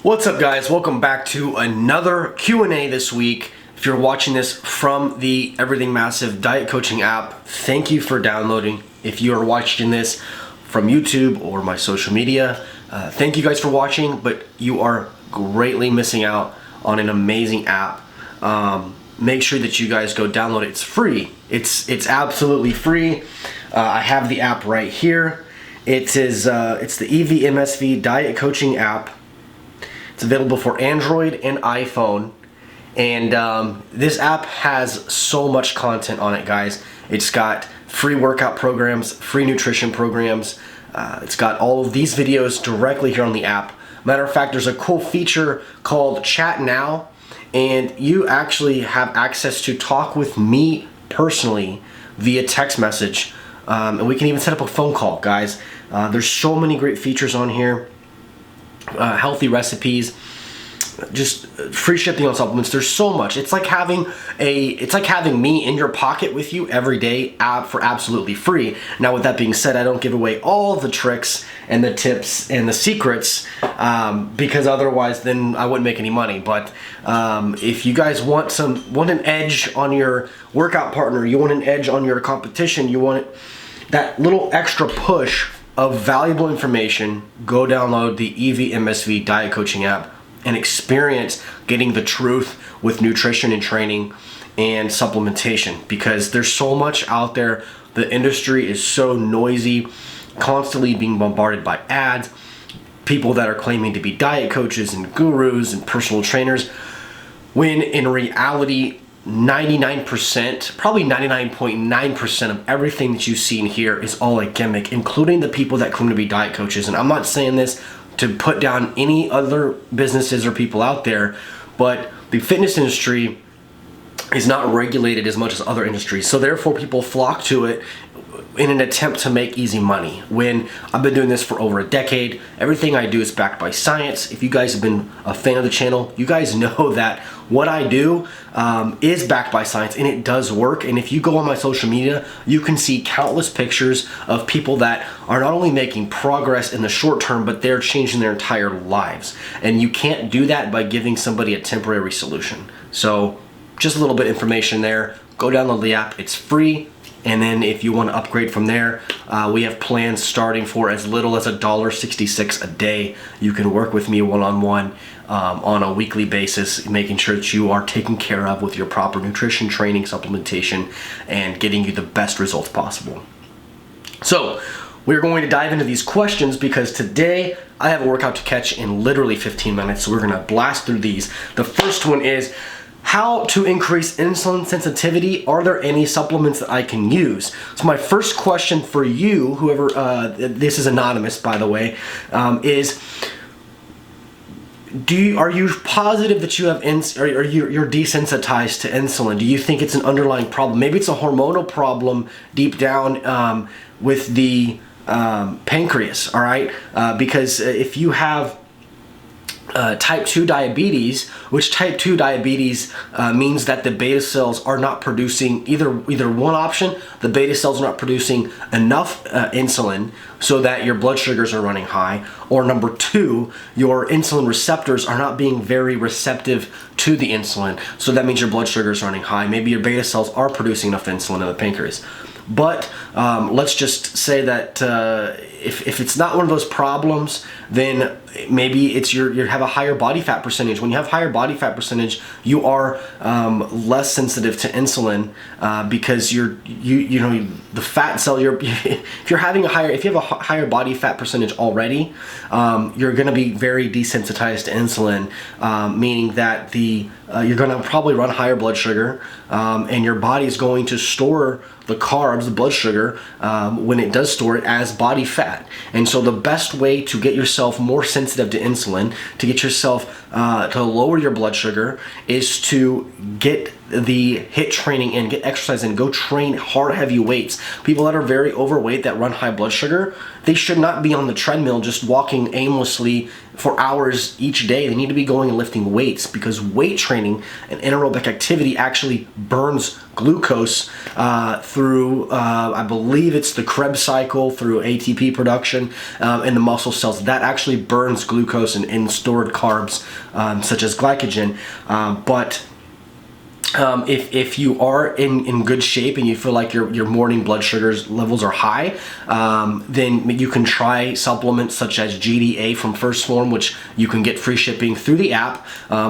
What's up, guys? Welcome back to another Q&A this week. If you're watching this from the Everything Massive Diet Coaching app, thank you for downloading. If you are watching this from YouTube or my social media, thank you guys for watching, but you are greatly missing out on an amazing app. Make sure that you guys go download it. It's free. It's absolutely free. I have the app right here. It's the EVMSV Diet Coaching app. It's available for Android and iPhone, and this app has so much content on it, guys. It's got free workout programs, free nutrition programs. It's got all of these videos directly here on the app. Matter of fact, there's a cool feature called Chat Now, and you actually have access to talk with me personally via text message, and we can even set up a phone call, guys. There's so many great features on here. Healthy recipes, just free shipping on supplements. There's so much. It's like having me in your pocket with you every day for absolutely free. Now, with that being said, I don't give away all the tricks and the tips and the secrets because otherwise then I wouldn't make any money. But if you guys want an edge on your workout partner, you want an edge on your competition, you want that little extra push of valuable information, go download the EVMSV Diet Coaching app and experience getting the truth with nutrition and training and supplementation, because there's so much out there. The industry is so noisy, constantly being bombarded by ads, people that are claiming to be diet coaches and gurus and personal trainers, when in reality 99%, probably 99.9% of everything that you see in here is all a gimmick, including the people that claim to be diet coaches. And I'm not saying this to put down any other businesses or people out there, but the fitness industry is not regulated as much as other industries. So therefore people flock to it in an attempt to make easy money. When I've been doing this for over a decade, everything I do is backed by science. If you guys have been a fan of the channel, you guys know that what I do is backed by science, and it does work. And if you go on my social media, you can see countless pictures of people that are not only making progress in the short term, but they're changing their entire lives. And you can't do that by giving somebody a temporary solution. So just a little bit of information there. Go download the app. It's free. And then if you want to upgrade from there, we have plans starting for as little as $1.66 a day. You can work with me one-on-one on a weekly basis, making sure that you are taken care of with your proper nutrition, training, supplementation, and getting you the best results possible. So we're going to dive into these questions because today I have a workout to catch in literally 15 minutes. So we're going to blast through these. The first one is how to increase insulin sensitivity. Are there any supplements that I can use? So my first question for you, whoever, this is anonymous by the way, is are you positive that you have you're desensitized to insulin? Do you think it's an underlying problem? Maybe it's a hormonal problem deep down with the pancreas, all right? Because if you have type 2 diabetes, which type 2 diabetes means that the beta cells are not producing, either one option, the beta cells are not producing enough insulin so that your blood sugars are running high, or number two, your insulin receptors are not being very receptive to the insulin, so that means your blood sugar is running high. Maybe your beta cells are producing enough insulin in the pancreas. But let's just say that if it's not one of those problems, then maybe it's you have a higher body fat percentage. When you have higher body fat percentage, you are less sensitive to insulin because you know the fat cell. If you have a higher body fat percentage already, you're going to be very desensitized to insulin, meaning that you're going to probably run higher blood sugar, and your body is going to store the carbs, the blood sugar, when it does store it as body fat. And so the best way to get yourself more sensitive to insulin, to get yourself to lower your blood sugar, is to get the HIIT training in, get exercise in, go train hard, heavy weights. People that are very overweight that run high blood sugar, they should not be on the treadmill just walking aimlessly for hours each day. They need to be going and lifting weights, because weight training and anaerobic activity actually burns glucose through, I believe it's the Krebs cycle, through ATP production in the muscle cells. That actually burns glucose and stored carbs, such as glycogen. If you are in good shape and you feel like your morning blood sugars levels are high, then you can try supplements such as GDA from 1st Phorm, which you can get free shipping through the app,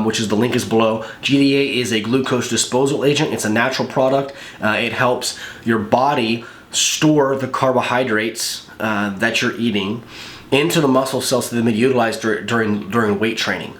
which is, the link is below. GDA is a glucose disposal agent. It's a natural product. It helps your body store the carbohydrates that you're eating into the muscle cells so they may be utilized during weight training,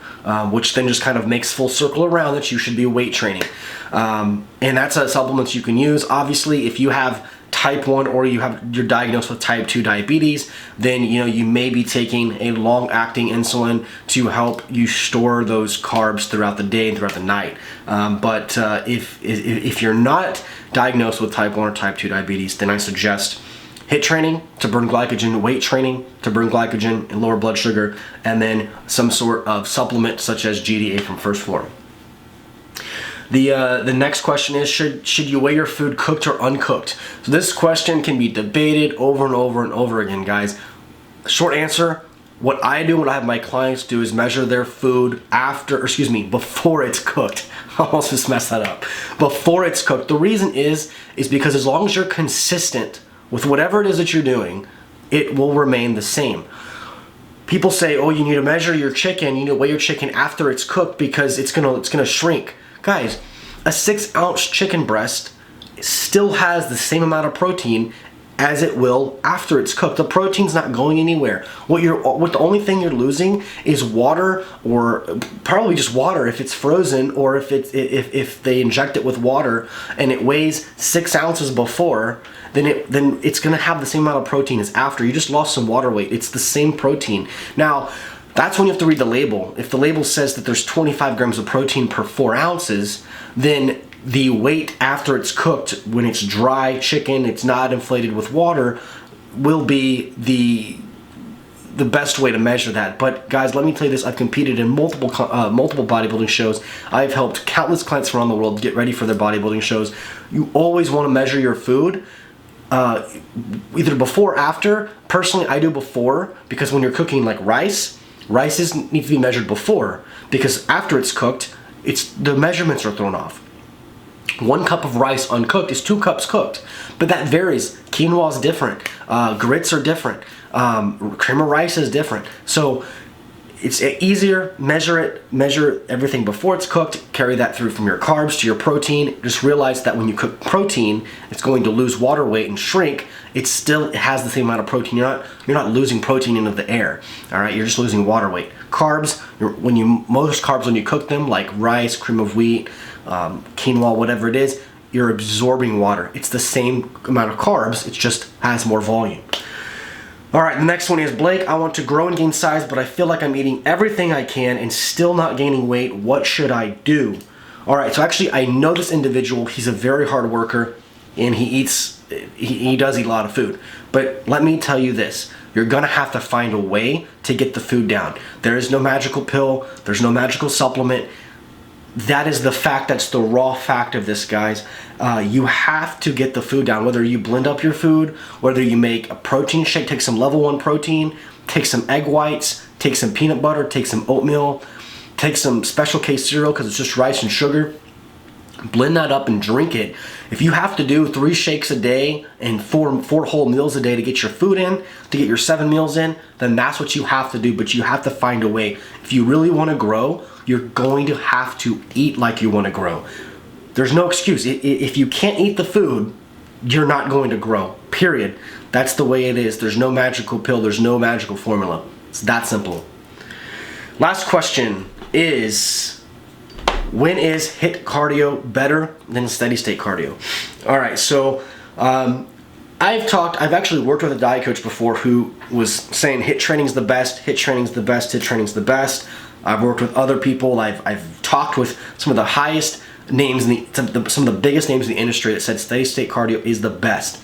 which then just kind of makes full circle around that you should be weight training. And that's a supplements you can use. Obviously, if you have type 1 or you're diagnosed with type 2 diabetes, then you may be taking a long-acting insulin to help you store those carbs throughout the day and throughout the night. But if you're not diagnosed with type 1 or type 2 diabetes, then I suggest HIIT training to burn glycogen, weight training to burn glycogen and lower blood sugar, and then some sort of supplement such as GDA from 1st Phorm. The next question is, should you weigh your food cooked or uncooked? So this question can be debated over and over and over again, guys. Short answer, what I do, what I have my clients do, is measure their food before it's cooked. I almost just messed that up. Before it's cooked. The reason is because as long as you're consistent with whatever it is that you're doing, it will remain the same. People say, oh, you need to measure your chicken, you need to weigh your chicken after it's cooked because it's gonna shrink. Guys, a 6-ounce chicken breast still has the same amount of protein as it will after it's cooked. The protein's not going anywhere. What the only thing you're losing is water, or probably just water if it's frozen, or if they inject it with water and it weighs 6 ounces before, then it's gonna have the same amount of protein as after. You just lost some water weight. It's the same protein. Now, that's when you have to read the label. If the label says that there's 25 grams of protein per 4 ounces, then the weight after it's cooked, when it's dry chicken, it's not inflated with water, will be the best way to measure that. But guys, let me tell you this, I've competed in multiple bodybuilding shows. I've helped countless clients from around the world get ready for their bodybuilding shows. You always want to measure your food, either before or after. Personally, I do before, because when you're cooking like rice need to be measured before, because after it's cooked, the measurements are thrown off. 1 cup of rice uncooked is 2 cups cooked, but that varies. Quinoa is different, grits are different, cream of rice is different. So it's easier, measure everything before it's cooked, carry that through from your carbs to your protein. Just realize that when you cook protein, it's going to lose water weight and shrink. It has the same amount of protein. You're not losing protein into the air. All right, you're just losing water weight. Carbs, most carbs when you cook them, like rice, cream of wheat, quinoa, whatever it is, you're absorbing water. It's the same amount of carbs, it just has more volume. All right, the next one is, Blake, I want to grow and gain size, but I feel like I'm eating everything I can and still not gaining weight. What should I do? All right, so actually I know this individual. He's a very hard worker and he does eat a lot of food. But let me tell you this, you're gonna have to find a way to get the food down. There is no magical pill, there's no magical supplement. That is the fact, that's the raw fact of this, guys. You have to get the food down, whether you blend up your food, whether you make a protein shake, take some level 1 protein, take some egg whites, take some peanut butter, take some oatmeal, take some Special K cereal because it's just rice and sugar. Blend that up and drink it. If you have to do 3 shakes a day and four whole meals a day to get your food in, to get your 7 meals in, then that's what you have to do, but you have to find a way. If you really want to grow, you're going to have to eat like you want to grow. There's no excuse. If you can't eat the food, you're not going to grow, period. That's the way it is. There's no magical pill, there's no magical formula. It's that simple. Last question is, when is HIIT cardio better than steady state cardio? All right, so I've actually worked with a diet coach before who was saying HIIT training's the best, HIIT training's the best, HIIT training's the best. I've worked with other people. I've talked with some of the highest names, some of the biggest names in the industry that said steady state cardio is the best.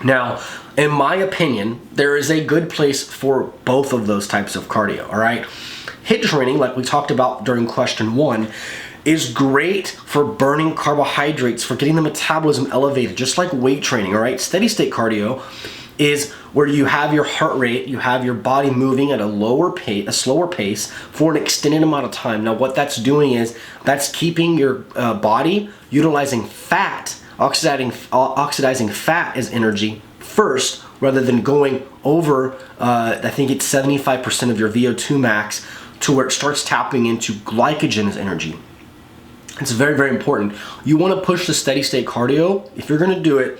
Now, in my opinion, there is a good place for both of those types of cardio, all right? HIIT training, like we talked about during question 1, is great for burning carbohydrates, for getting the metabolism elevated, just like weight training, all right? Steady state cardio is where you have your heart rate, you have your body moving at a slower pace for an extended amount of time. Now, what that's doing is that's keeping your body utilizing fat, oxidizing fat as energy first, rather than going over, I think it's 75% of your VO2 max, to where it starts tapping into glycogen as energy. It's very, very important. You want to push the steady state cardio, if you're going to do it,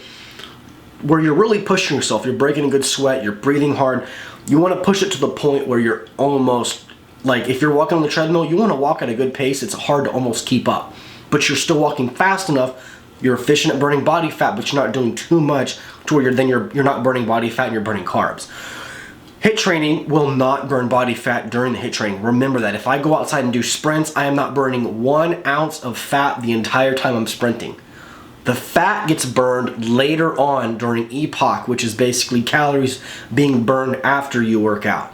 where you're really pushing yourself, you're breaking a good sweat, you're breathing hard. You want to push it to the point where you're almost, like if you're walking on the treadmill, you want to walk at a good pace. It's hard to almost keep up, but you're still walking fast enough. You're efficient at burning body fat, but you're not doing too much to where you're not burning body fat and you're burning carbs. HIIT training will not burn body fat during the HIIT training. Remember that. If I go outside and do sprints, I am not burning 1 ounce of fat the entire time I'm sprinting. The fat gets burned later on during EPOC, which is basically calories being burned after you work out.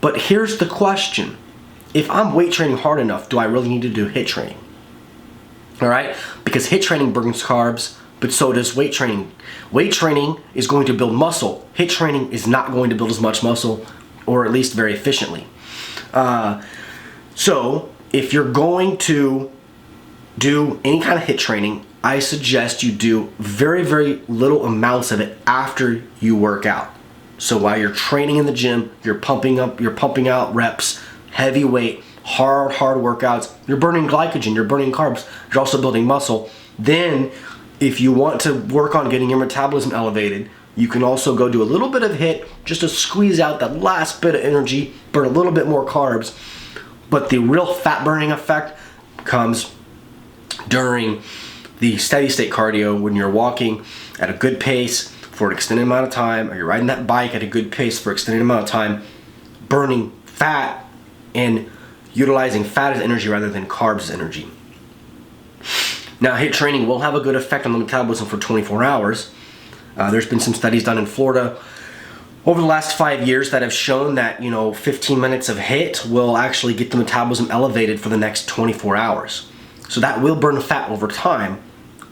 But here's the question. If I'm weight training hard enough, do I really need to do HIIT training? All right? Because HIIT training burns carbs, but so does weight training. Weight training is going to build muscle. HIIT training is not going to build as much muscle, or at least very efficiently. So if you're going to do any kind of HIIT training, I suggest you do very, very little amounts of it after you work out. So while you're training in the gym, you're pumping out reps, heavy weight, hard workouts, you're burning glycogen, you're burning carbs, you're also building muscle. Then if you want to work on getting your metabolism elevated, you can also go do a little bit of HIIT just to squeeze out that last bit of energy, burn a little bit more carbs. But the real fat burning effect comes during the steady state cardio, when you're walking at a good pace for an extended amount of time, or you're riding that bike at a good pace for an extended amount of time, burning fat and utilizing fat as energy rather than carbs as energy. Now, HIIT training will have a good effect on the metabolism for 24 hours. There's been some studies done in Florida over the last 5 years that have shown that, 15 minutes of HIIT will actually get the metabolism elevated for the next 24 hours. So that will burn fat over time,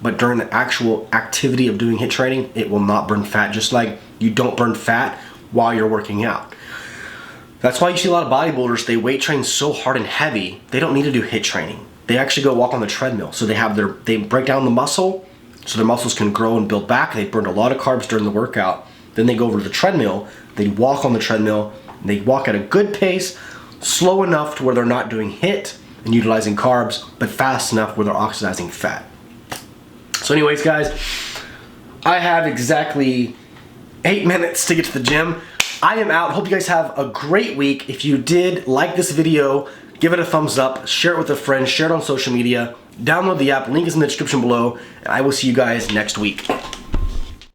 but during the actual activity of doing HIIT training, it will not burn fat, just like you don't burn fat while you're working out. That's why you see a lot of bodybuilders, they weight train so hard and heavy, they don't need to do HIIT training. They actually go walk on the treadmill. So they break down the muscle, so their muscles can grow and build back. They burned a lot of carbs during the workout. Then they go over to the treadmill, they walk on the treadmill, and they walk at a good pace, slow enough to where they're not doing HIIT and utilizing carbs, but fast enough where they're oxidizing fat. So anyways, guys, I have exactly 8 minutes to get to the gym. I am out. Hope you guys have a great week. If you did like this video, give it a thumbs up, share it with a friend, share it on social media, download the app, link is in the description below, and I will see you guys next week.